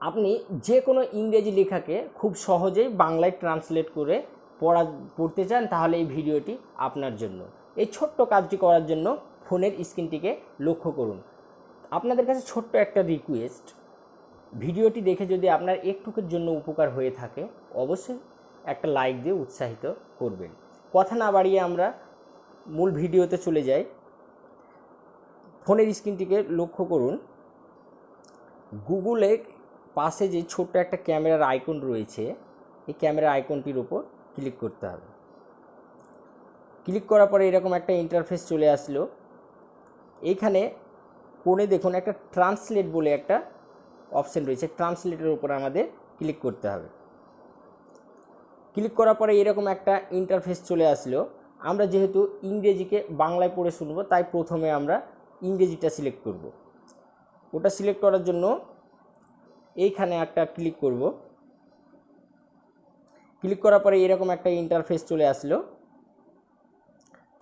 আপনি যে কোনো ইংরেজি লেখাকে খুব সহজেই বাংলায় ট্রান্সলেট করে পড়তে চান, তাহলে এই ভিডিওটি আপনার জন্য। এই ছোট্ট কাজটি করার জন্য ফোনের স্ক্রিনটিকে লক্ষ্য করুন। আপনাদের কাছে ছোট্ট একটা রিকোয়েস্ট, ভিডিওটি দেখে যদি আপনার একটুকুর জন্য উপকার হয়ে থাকে, অবশ্যই একটা লাইক দিয়ে উৎসাহিত করবেন। কথা না বাড়িয়ে আমরা মূল ভিডিওতে চলে যাই। ফোনের স্ক্রিনটিকে লক্ষ্য করুন। গুগলে পাশে যে ছোট্ট একটা ক্যামেরার আইকন রয়েছে, এই ক্যামেরার আইকনটির উপর ক্লিক করতে হবে। ক্লিক করার পরে এরকম একটা ইন্টারফেস চলে আসলো। এইখানে কোণে দেখুন একটা ট্রান্সলেট বলে একটা অপশান রয়েছে, ট্রান্সলেটের উপর আমাদের ক্লিক করতে হবে। ক্লিক করার পরে এরকম একটা ইন্টারফেস চলে আসলো। আমরা যেহেতু ইংরেজিকে বাংলায় পড়ে শুনবো, তাই প্রথমে আমরা ইংরেজিটা সিলেক্ট করব। ওটা সিলেক্ট করার জন্য এইখানে একটা ক্লিক করব। ক্লিক করার পরে এরকম একটা ইন্টারফেস চলে আসলো।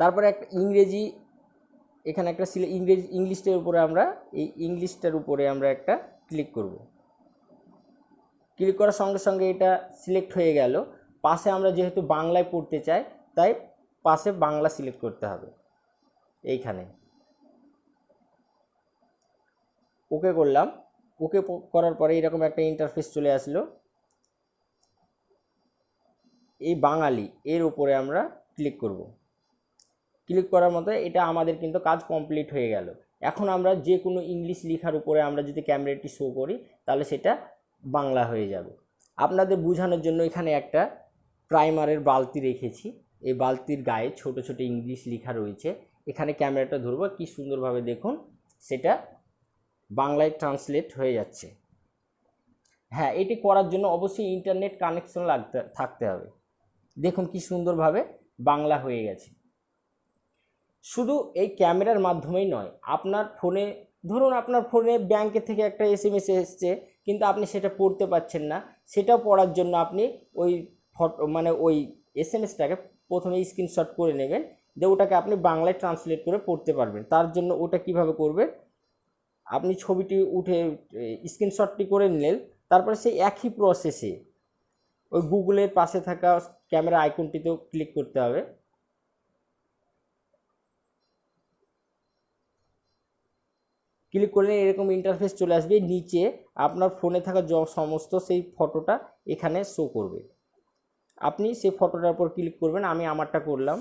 তারপরে একটা ইংরেজি, এখানে একটা ইংলিশটার উপরে আমরা এই ইংলিশটার উপরে আমরা একটা ক্লিক করব। ক্লিক করার সঙ্গে সঙ্গে এটা সিলেক্ট হয়ে গেল। পাশে আমরা যেহেতু বাংলায় পড়তে চাই, তাই পাশে বাংলা সিলেক্ট করতে হবে। এইখানে ওকে করলাম। ওকে করার পরে এরকম একটা ইন্টারফেস চলে আসলো। এই বাঙালি এর উপরে আমরা ক্লিক করব। ক্লিক করার মতো এটা আমাদের কিন্তু কাজ কমপ্লিট হয়ে গেল। এখন আমরা যে কোনো ইংলিশ লেখার উপরে আমরা যদি ক্যামেরাটি শো করি, তাহলে সেটা বাংলা হয়ে যাবে। আপনাদের বোঝানোর জন্য এখানে একটা প্রাইমারের বালতি রেখেছি। এই বালতির গায়ে ছোট ছোট ইংলিশ লেখা রয়েছে। এখানে ক্যামেরাটা ধরবো, কি সুন্দরভাবে দেখুন সেটা বাংলায় ট্রান্সলেট হয়ে যাচ্ছে। হ্যাঁ, এটি করার জন্য অবশ্যই ইন্টারনেট কানেকশন থাকতে হবে। দেখুন কি সুন্দরভাবে বাংলা হয়ে গেছে। শুধু এই ক্যামেরার মাধ্যমেই নয়, আপনার ফোনে ধরুন আপনার ফোনে ব্যাংকের থেকে একটা SMS এসছে, কিন্তু আপনি সেটা পড়তে পারছেন না। সেটাও পড়ার জন্য আপনি ওই ওই SMSটাকে প্রথমে স্ক্রিনশট করে নেবেন, দিয়ে ওটাকে আপনি বাংলায় ট্রান্সলেট করে পড়তে পারবেন। তার জন্য ওটা কিভাবে করবে, আপনি ছবিটি উঠে স্ক্রিনশটটি করে নিলেন, তারপরে সেই একই প্রসেসে ওই গুগলের পাশে থাকা ক্যামেরা আইকনটিতেও ক্লিক করতে হবে। ক্লিক করলে এরকম ইন্টারফেস চলে আসবে। নিচে আপনার ফোনে থাকা সমস্ত সেই ফটোটা এখানে শো করবে। আপনি সেই ফটোটার উপর ক্লিক করবেন। আমি আমারটা করলাম।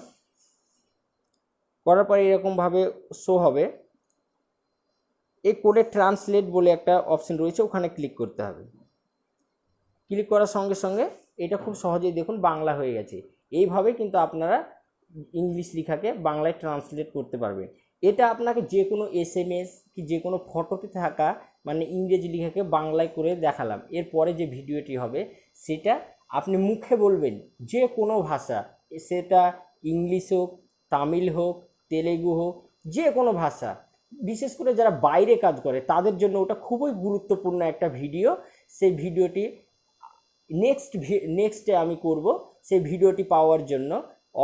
করার পরে এরকমভাবে শো হবে। এই কোডে ট্রান্সলেট বলে একটা অপশন রয়েছে, ওখানে ক্লিক করতে হবে। ক্লিক করার সঙ্গে সঙ্গে এটা খুব সহজেই দেখুন বাংলা হয়ে গেছে। এইভাবে কিন্তু আপনারা ইংলিশ লেখাকে বাংলায় ট্রান্সলেট করতে পারবেন। এটা আপনাকে যে কোনো SMS কি যে কোনো ফটোতে থাকা ইংরেজি লেখাকে বাংলায় করে দেখালাম। এরপরে যে ভিডিওটি হবে সেটা আপনি মুখে বলবেন, যে কোনো ভাষা, সেটা ইংলিশ হোক, তামিল হোক, তেলেগু হোক, যে কোনো ভাষা। বিশেষ করে যারা বাইরে কাজ করে তাদের জন্য ওটা খুবই গুরুত্বপূর্ণ একটা ভিডিও। সেই ভিডিওটি নেক্সটে আমি করব। সেই ভিডিওটি পাওয়ার জন্য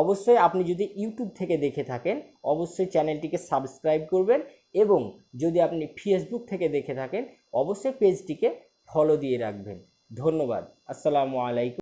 অবশ্যই আপনি যদি ইউটিউব থেকে দেখে থাকেন, অবশ্যই চ্যানেলটিকে সাবস্ক্রাইব করবেন, এবং যদি আপনি ফেসবুক থেকে দেখে থাকেন, অবশ্যই পেজটিকে ফলো দিয়ে রাখবেন। ধন্যবাদ। আসসালামু আলাইকুম।